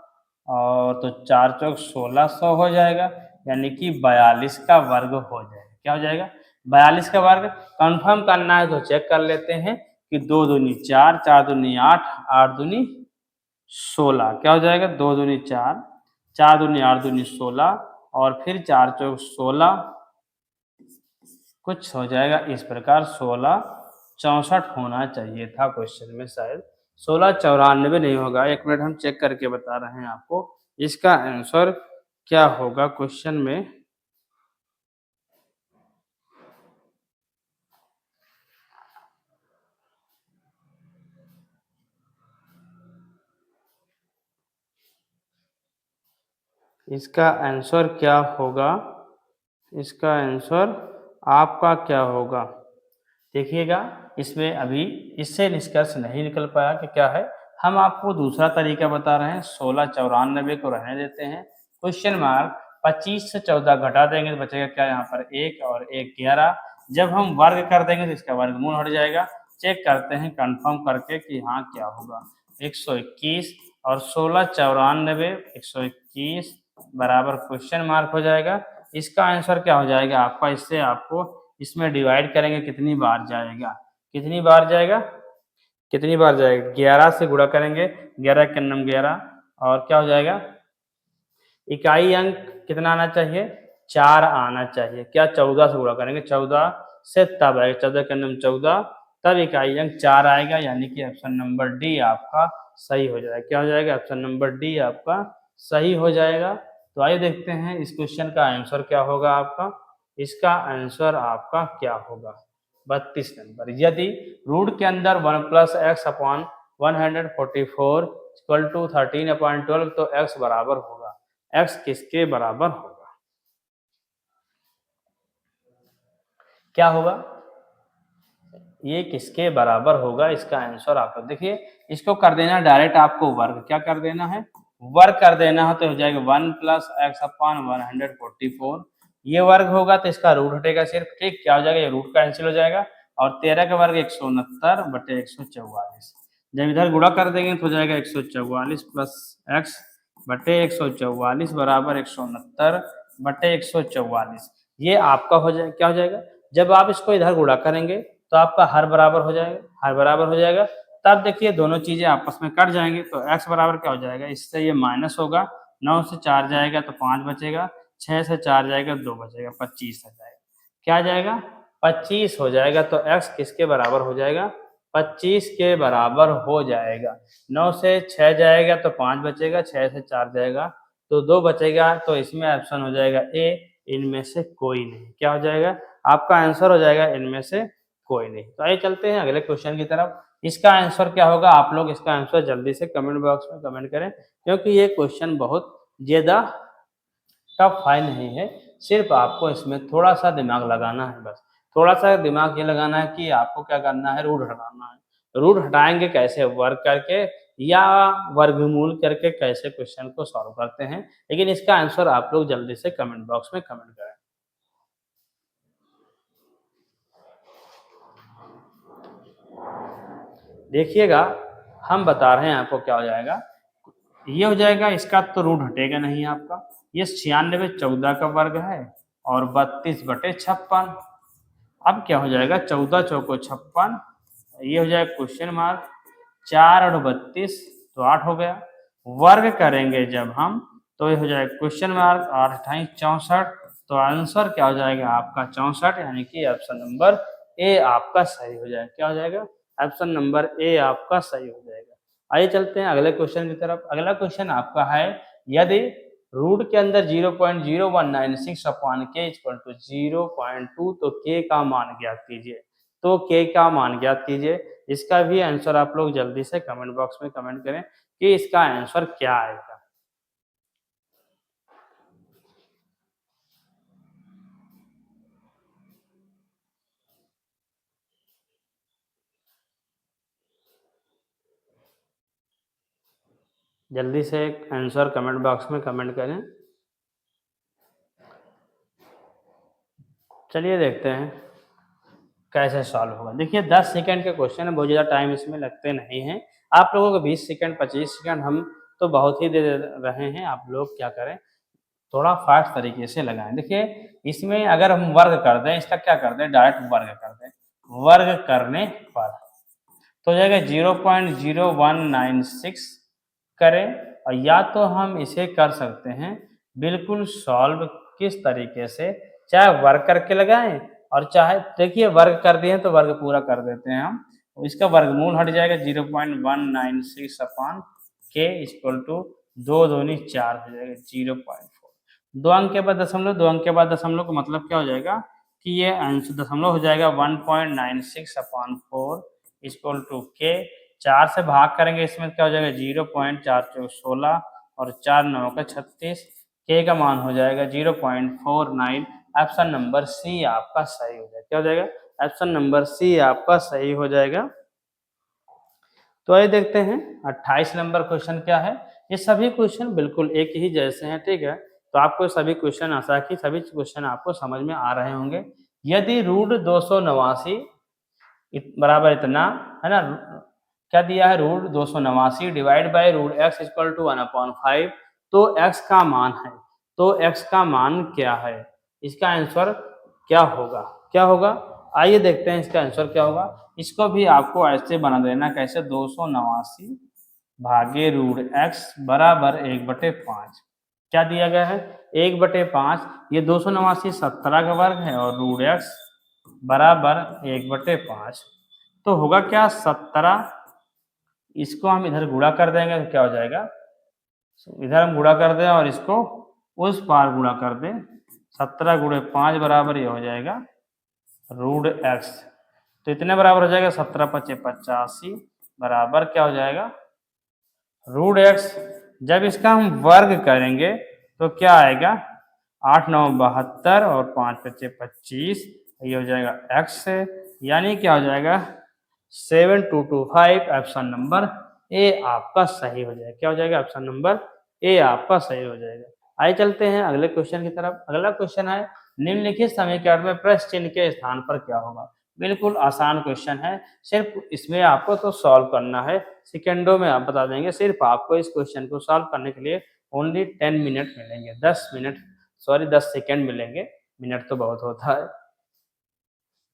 और तो 4 चौक 1600 हो जाएगा, यानी कि 42 का वर्ग हो जाएगा। क्या हो जाएगा, 42 का वर्ग। कंफर्म करना है तो चेक कर लेते हैं कि 2 दूनी 4, 4 दूनी 8, 8 दूनी 16। क्या हो जाएगा, 2 दूनी 4, 4 दूनी 8 दूनी 16, और फिर 4 चौक 16 कुछ हो जाएगा इस प्रकार, 1664 होना चाहिए था क्वेश्चन में, शायद 1694 नहीं होगा। एक मिनट हम चेक करके बता रहे हैं आपको इसका आंसर क्या होगा क्वेश्चन में। इसका आंसर क्या होगा? इसका आंसर आपका क्या होगा? देखिएगा, इसमें अभी इससे निष्कर्ष नहीं निकल पाया कि क्या है। हम आपको दूसरा तरीका बता रहे हैं, 1694 को रहने देते हैं, क्वेश्चन मार्क 25 से 14 घटा देंगे तो बचेगा क्या यहाँ पर 1 और 1 11। जब हम वर्ग कर देंगे तो इसका वर्गमूल हट जाएगा। चेक करते हैं कंफर्म करके कि हाँ क्या होगा। 121 और 1694 121 बराबर क्वेश्चन मार्क हो जाएगा। इसका आंसर क्या हो जाएगा आपका? इससे आपको इसमें डिवाइड करेंगे कितनी बार जाएगा? कितनी बार जाएगा? कितनी बार जाएगा? 11 से गुणा करेंगे, 11 के नम 11 और क्या हो जाएगा? इकाई अंक कितना आना चाहिए? 4 आना चाहिए। क्या 14 से गुणा करेंगे? 14 से तब आएगा, 14 के नम 14 तब इकाई अंक 4 आएगा, यानी कि ऑप्शन नंबर डी आपका सही हो जाएगा। क्या हो जाएगा? ऑप्शन नंबर डी आपका सही हो जाएगा। तो आइए देखते हैं इस क्वेश्चन का आंसर क्या होगा आपका। इसका आंसर आपका क्या होगा? 32 नंबर। यदि रूट के अंदर 1 plus X upon 144 equal to 13/12 तो एक्स बराबर होगा। एक्स किसके बराबर होगा? क्या होगा? ये किसके बराबर होगा? इसका आंसर आप लोग देखिए, इसको कर देना डायरेक्ट आपको वर्ग। क्या कर देना है? वर्ग कर देना है तो हो जाएगा 1 प्लस एक्स अपॉन 144। ये वर्ग होगा तो इसका रूट हटेगा सिर्फ, ठीक। क्या हो जाएगा? ये रूट कैंसिल हो जाएगा और 13 का वर्ग 169 बटे 144। जब इधर गुणा कर देंगे तो हो जाएगा 144 प्लस एक्स बटे 144 बराबर 169 बटे 144। ये आपका हो जाएगा। क्या हो जाएगा? जब आप इसको इधर गुणा करेंगे तो आपका हर बराबर हो जाएगा, हर बराबर हो जाएगा। तब देखिए दोनों चीजें आपस में कट जाएंगी तो x बराबर क्या हो जाएगा? इससे ये माइनस होगा, 9 से 4 जाएगा तो 5 बचेगा, 6 से 4 जाएगा 2 बचेगा, 25 आ जाएगा। क्या आ जाएगा? 25 हो जाएगा। तो x किसके बराबर हो जाएगा? 25 के बराबर हो जाएगा। 9 से 6 जाएगा तो 5 बचेगा, 6 से 4 जाएगा तो 2 बचेगा। तो इसमें ऑप्शन हो जाएगा ए, इनमें से कोई नहीं। क्या हो जाएगा? आपका आंसर हो जाएगा इनमें से कोई नहीं। तो आइए चलते हैं अगले क्वेश्चन की तरफ। इसका आंसर क्या होगा? आप लोग इसका आंसर जल्दी से कमेंट बॉक्स में कमेंट करें, क्योंकि ये क्वेश्चन बहुत ज्यादा टफ फाइल नहीं है। सिर्फ आपको इसमें थोड़ा सा दिमाग लगाना है, बस थोड़ा सा दिमाग ये लगाना है कि आपको क्या करना है, रूट हटाना है। रूट हटाएंगे कैसे? वर्ग करके या वर्गमूल करके कैसे क्वेश्चन को सॉल्व करते हैं। लेकिन इसका आंसर आप लोग जल्दी से कमेंट बॉक्स में कमेंट करें। देखिएगा, हम बता रहे हैं आपको क्या हो जाएगा। ये हो जाएगा, इसका तो रूट हटेगा नहीं आपका। ये 96 14 का वर्ग है और 32/56। अब क्या हो जाएगा? 14 चौको 56, ये हो जाएगा क्वेश्चन मार्क, 4 और 32 तो 8 हो गया। वर्ग करेंगे जब हम तो ये हो जाएगा क्वेश्चन मार्क, 8 अठाई 64। तो आंसर क्या हो जाएगा आपका? 64, यानी कि ऑप्शन नंबर ए आपका सही हो जाएगा। क्या हो जाएगा? ऑप्शन नंबर ए आपका सही हो जाएगा। आइए चलते हैं अगले क्वेश्चन की तरफ। अगला क्वेश्चन आपका है, यदि रूट के अंदर 0.0196 अपॉन के इक्वल टू 0.2 तो के का मान ज्ञात कीजिए। तो के का मान ज्ञात कीजिए। इसका भी आंसर आप लोग जल्दी से कमेंट बॉक्स में कमेंट करें कि इसका आंसर क्या आएगा। जल्दी से आंसर कमेंट बॉक्स में कमेंट करें। चलिए देखते हैं कैसे सॉल्व होगा। देखिए 10 सेकंड के क्वेश्चन है, बहुत ज़्यादा टाइम इसमें लगते नहीं हैं। आप लोगों को 20 सेकंड 25 सेकंड हम तो बहुत ही दे रहे हैं। आप लोग क्या करें, थोड़ा फास्ट तरीके से लगाएं। देखिए इसमें अगर हम वर्ग कर दें, इसका क्या कर दें, डायरेक्ट वर्ग कर दें। वर्ग करने पर तो हो जाएगा 0.0196 करें, और या तो हम इसे कर सकते हैं बिल्कुल सॉल्व। किस तरीके से? चाहे वर्ग करके लगाएं और चाहे, देखिए वर्ग कर दिए तो वर्ग पूरा कर देते हैं हम। तो इसका वर्गमूल हट जाएगा 0.196 अपॉन के इक्वल टू 2 दूनी 4 हो जाएगा 0.4। 2 अंक के बाद दशमलव, 2 अंक के बाद दशमलव का मतलब क्या हो जाएगा कि ये आंसर दशमलव हो जाएगा 1.96 अपॉन 4 इक्वल टू के। 4 से भाग करेंगे, इसमें क्या हो जाएगा 0.4 16 और 4 9 का 36। के का मान हो जाएगा 0.49। ऑप्शन नंबर सी आपका सही हो जाएगा। क्या हो जाएगा? ऑप्शन नंबर सी आपका सही हो जाएगा। तो आइए देखते हैं 28 नंबर क्वेश्चन क्या है। ये सभी क्वेश्चन बिल्कुल एक ही जैसे हैं, ठीक है। तो आपको सभी क्वेश्चन आशा की सभी क्वेश्चन आपको समझ में आ रहे होंगे। यदि रूट 289 बराबर इतना है ना, क्या दिया है, root 289 divide by root X equal to 1/5, तो एक्स का मान है, तो एक्स का मान क्या है, इसका आंसर क्या होगा? क्या होगा? आइए देखते हैं इसका आंसर क्या होगा। इसको भी आपको ऐसे बना देना, कैसे, 289 भागे रूट एक्स बराबर 1/5। क्या दिया गया है? 1/5। ये 289 17 का वर्ग है और रूट एक्स बराबर 1/5। तो होगा क्या, 17। इसको हम इधर गुणा कर देंगे तो क्या हो जाएगा, इधर हम गुणा कर दें और इसको उस पार गुणा कर दें, 17 गुणे 5 बराबर ये हो जाएगा रूट एक्स। तो इतने बराबर हो जाएगा 17 × 5 = 85 बराबर क्या हो जाएगा, रूट एक्स। जब इसका हम वर्ग करेंगे तो क्या आएगा, 8 9 72 और 5 × 5 = 25, ये हो जाएगा एक्स से, यानी क्या हो जाएगा 7225। ऑप्शन नंबर ए आपका सही हो जाएगा। क्या हो जाएगा? ऑप्शन नंबर ए आपका सही हो जाएगा। आइए चलते हैं अगले क्वेश्चन की तरफ। अगला क्वेश्चन है, निम्नलिखित समीकरण में प्लस चिन्ह के स्थान पर क्या होगा? बिल्कुल आसान क्वेश्चन है, सिर्फ इसमें आपको तो सॉल्व करना है, सेकेंडों में आप बता देंगे। सिर्फ आपको इस क्वेश्चन को सॉल्व करने के लिए ओनली 10 मिनट मिलेंगे, 10 मिनट, सॉरी 10 सेकेंड मिलेंगे, मिनट तो बहुत होता है।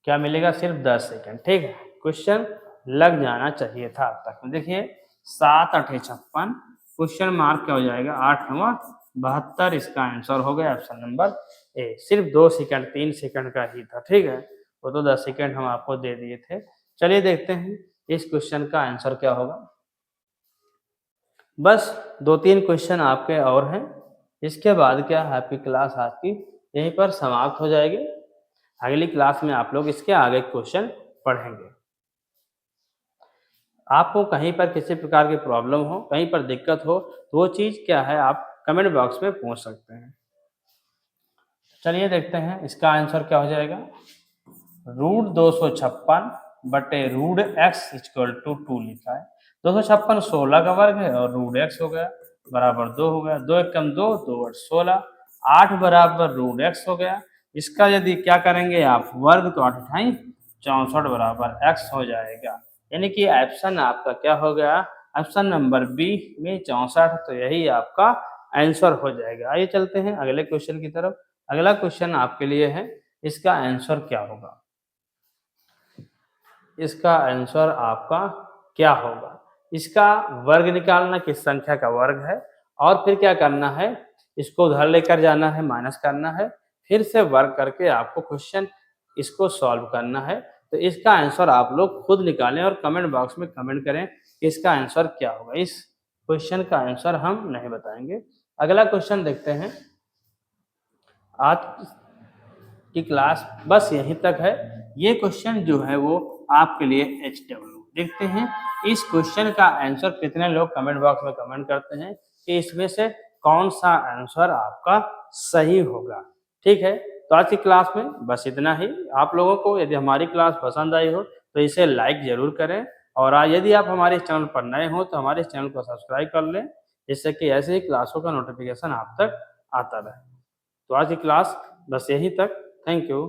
क्या मिलेगा? सिर्फ 10 सेकेंड, ठीक है। क्वेश्चन लग जाना चाहिए था अब तक। देखिए 7 8 56, क्वेश्चन मार्क क्या हो जाएगा, 8 9 72, इसका आंसर हो गया ऑप्शन नंबर ए। सिर्फ 2 सेकंड 3 सेकंड का ही था, ठीक है। वो तो 10 सेकंड हम आपको दे दिए थे। चलिए देखते हैं इस क्वेश्चन का आंसर क्या होगा। बस 2-3 क्वेश्चन आपके और हैं, इसके बाद क्या है, आपकी क्लास आज की यहीं पर समाप्त हो जाएगी। अगली क्लास में आप लोग इसके आगे क्वेश्चन पढ़ेंगे। आपको कहीं पर किसी प्रकार की प्रॉब्लम हो, कहीं पर दिक्कत हो, तो वो चीज़ क्या है आप कमेंट बॉक्स में पूछ सकते हैं। चलिए देखते हैं इसका आंसर क्या हो जाएगा। रूट 256 बटे रूट एक्स इक्वल टू 2 लिखा है। 256 16 का वर्ग है और रूट एक्स हो गया बराबर 2 हो गया, 2 एकम 2, 2 8 16, 8 बराबर रूट एक्स हो गया। इसका यदि क्या करेंगे आप वर्ग, तो 8 8 64 बराबर एक्स हो जाएगा। यानी कि ऑप्शन आपका क्या हो गया, ऑप्शन नंबर बी में 64, तो यही आपका आंसर हो जाएगा। आइए चलते हैं अगले क्वेश्चन की तरफ। अगला क्वेश्चन आपके लिए है, इसका आंसर क्या होगा, इसका आंसर आपका क्या होगा। इसका वर्ग निकालना, किस संख्या का वर्ग है, और फिर क्या करना है, इसको उधर लेकर जाना है, माइनस करना है, फिर से वर्ग करके आपको क्वेश्चन इसको सॉल्व करना है। तो इसका आंसर आप लोग खुद निकालें और कमेंट बॉक्स में कमेंट करें कि इसका आंसर क्या होगा। इस क्वेश्चन का आंसर हम नहीं बताएंगे। अगला क्वेश्चन देखते हैं। आज की क्लास बस यहीं तक है। ये क्वेश्चन जो है वो आपके लिए HW। देखते हैं इस क्वेश्चन का आंसर कितने लोग कमेंट बॉक्स में कमेंट करते हैं कि इसमें से कौन सा आंसर आपका सही होगा। ठीक है, तो आज की क्लास में बस इतना ही। आप लोगों को यदि हमारी क्लास पसंद आई हो तो इसे लाइक जरूर करें, और यदि आप हमारे चैनल पर नए हो तो हमारे चैनल को सब्सक्राइब कर लें, जिससे कि ऐसे ही क्लासों का नोटिफिकेशन आप तक आता रहे। तो आज की क्लास बस यहीं तक। Thank you.